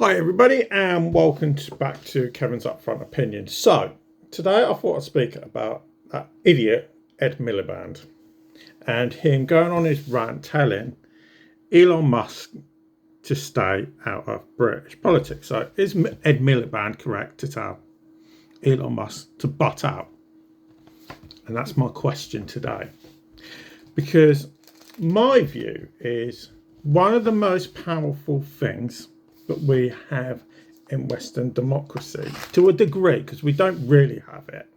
Hi everybody and welcome back to Kevin's Upfront Opinion. So today I thought I'd speak about that idiot Ed Miliband and him going on his rant telling Elon Musk to stay out of British politics. So is Ed Miliband correct to tell Elon Musk to butt out? And that's my question today. Because my view is one of the most powerful things that we have in Western democracy, to a degree, because we don't really have it,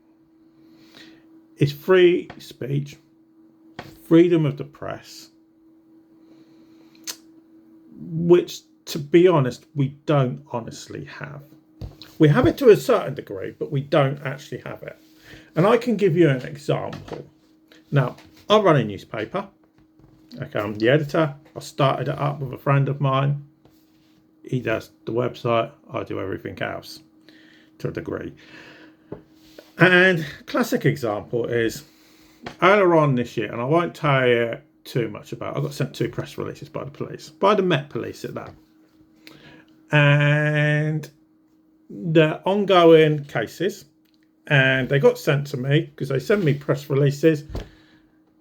is free speech, freedom of the press, which, to be honest, we don't honestly have. We have it to a certain degree, but we don't actually have it. And I can give you an example. Now, I run a newspaper. Okay, I'm the editor. I started it up with a friend of mine. He does the website, I do everything else to a degree. And classic example is earlier on this year, and I won't tell you too much about it, I got sent 2 press releases by the police, by the Met Police at that. And they're ongoing cases, and they got sent to me because they send me press releases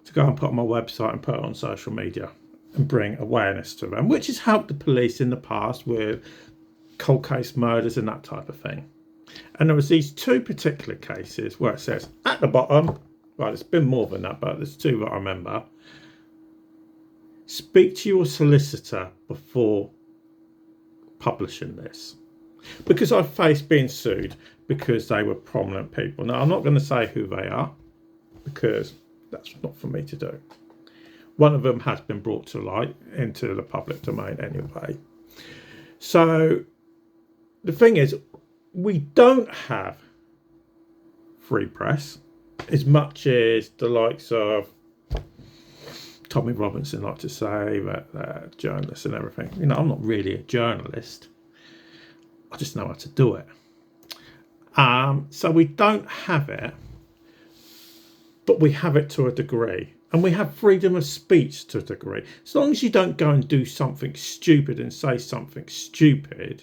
to go and put on my website and put it on social media and bring awareness to them, which has helped the police in the past with cold case murders and that type of thing. And there was these 2 particular cases where it says at the bottom, right, it's been more than that, but there's 2 that I remember. Speak to your solicitor before publishing this. Because I faced being sued because they were prominent people. Now, I'm not going to say who they are because that's not for me to do. One of them has been brought to light into the public domain anyway. So the thing is, we don't have free press as much as the likes of Tommy Robinson like to say that journalists and everything. You know, I'm not really a journalist. I just know how to do it. So we don't have it, but we have it to a degree. And we have freedom of speech to a degree. As long as you don't go and do something stupid and say something stupid,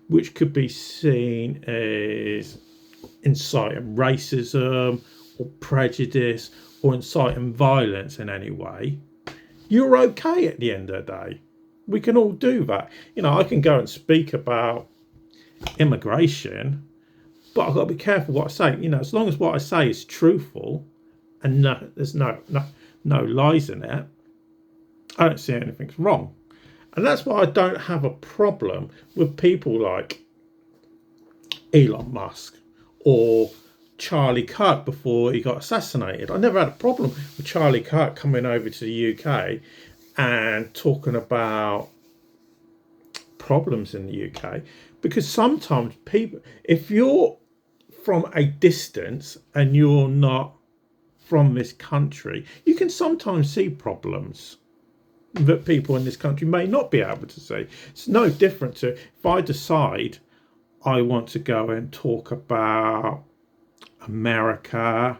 which could be seen as inciting racism or prejudice or inciting violence in any way, you're okay at the end of the day. We can all do that. You know, I can go and speak about immigration, but I've got to be careful what I say. You know, as long as what I say is truthful, and there's no lies in it, I don't see anything's wrong. And that's why I don't have a problem with people like Elon Musk or Charlie Kirk before he got assassinated. I never had a problem with Charlie Kirk coming over to the UK and talking about problems in the UK, because sometimes people, if you're from a distance and you're not from this country, you can sometimes see problems that people in this country may not be able to see. It's no different to if I decide I want to go and talk about America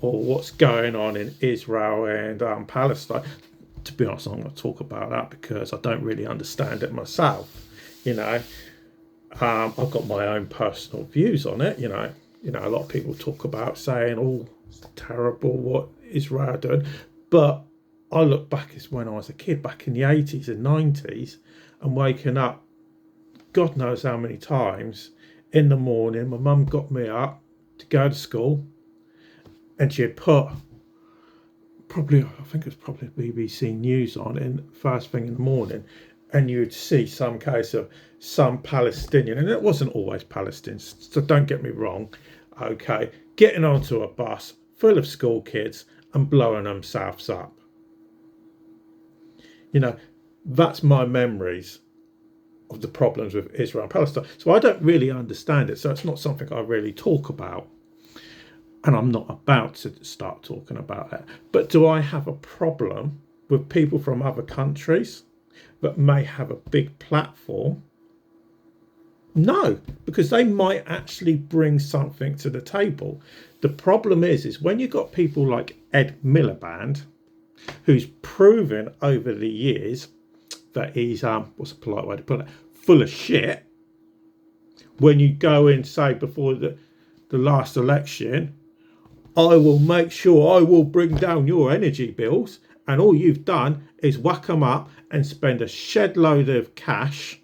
or what's going on in Israel and Palestine. To be honest, I'm going to talk about that because I don't really understand it myself. You know, I've got my own personal views on it. You know, a lot of people talk about saying, "Oh, it's terrible what Israel are doing," but I look back as when I was a kid, back in the 80s and 90s, and waking up, God knows how many times in the morning. My mum got me up to go to school, and she had put I think it was probably BBC News on in first thing in the morning, and you'd see some case of some Palestinian, and it wasn't always Palestinians, so don't get me wrong, okay, getting onto a bus full of school kids and blowing themselves up. You know, that's my memories of the problems with Israel and Palestine. So I don't really understand it. So it's not something I really talk about. And I'm not about to start talking about it. But do I have a problem with people from other countries that may have a big platform? No, because they might actually bring something to the table. The problem is when you've got people like Ed Miliband, who's proven over the years that he's, what's a polite way to put it, full of shit, when you go in, say, before the last election, I will make sure I will bring down your energy bills, and all you've done is whack them up and spend a shed load of cash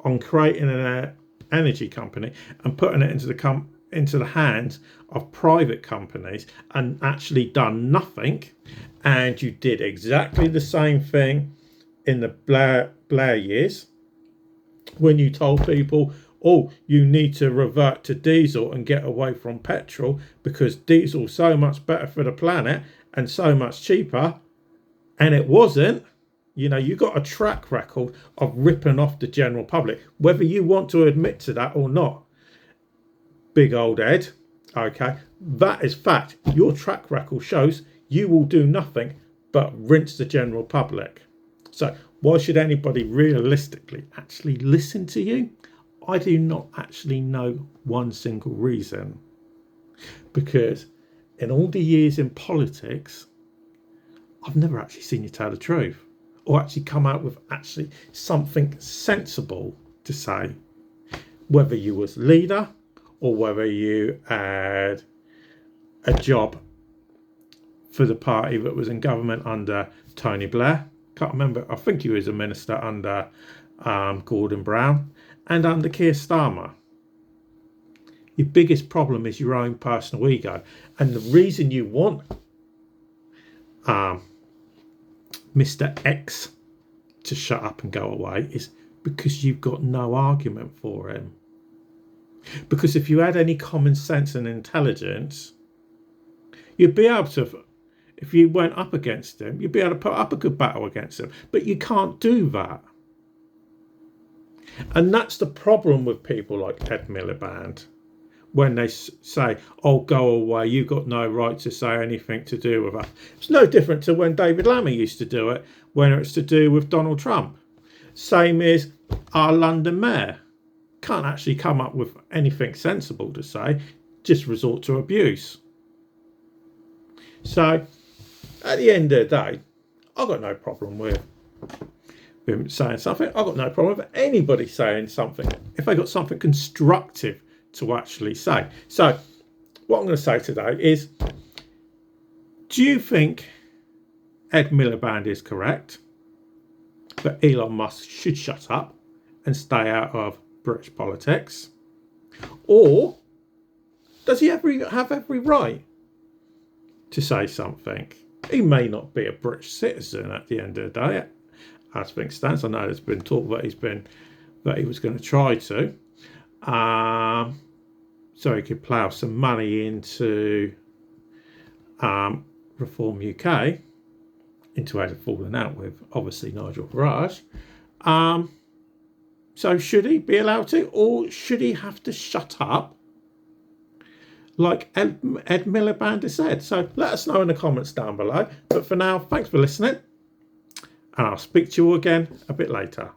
on creating an energy company and putting it into the hands of private companies, and actually done nothing. And you did exactly the same thing in the Blair years, when you told people, oh, you need to revert to diesel and get away from petrol because diesel's so much better for the planet and so much cheaper. And it wasn't. You know, you got a track record of ripping off the general public, whether you want to admit to that or not. Big old Ed, okay, that is fact. Your track record shows you will do nothing but rinse the general public. So why should anybody realistically actually listen to you? I do not actually know one single reason. Because in all the years in politics, I've never actually seen you tell the truth, or actually come out with actually something sensible to say, whether you was leader or whether you had a job for the party that was in government under Tony Blair. Can't remember. I think he was a minister under Gordon Brown and under Keir Starmer. Your biggest problem is your own personal ego. And the reason you want Mr. X to shut up and go away is because you've got no argument for him. Because if you had any common sense and intelligence, you'd be able to, if you went up against him, you'd be able to put up a good battle against him. But you can't do that. And that's the problem with people like Ed Miliband. When they say, oh, go away, you've got no right to say anything to do with us. It's no different to when David Lammy used to do it, when it's to do with Donald Trump. Same as our London mayor. Can't actually come up with anything sensible to say, just resort to abuse. So, at the end of the day, I've got no problem with him saying something. I've got no problem with anybody saying something if they got something constructive to actually say. So what I'm going to say today is, do you think Ed Miliband is correct that Elon Musk should shut up and stay out of British politics? Or does he have every right to say something? He may not be a British citizen at the end of the day, as things stands. I know there's been talk that he was going to try to. So he could plough some money into Reform UK, into how to fallen out with, obviously, Nigel Farage. So should he be allowed to, or should he have to shut up like Ed Miliband has said? So let us know in the comments down below. But for now, thanks for listening, and I'll speak to you all again a bit later.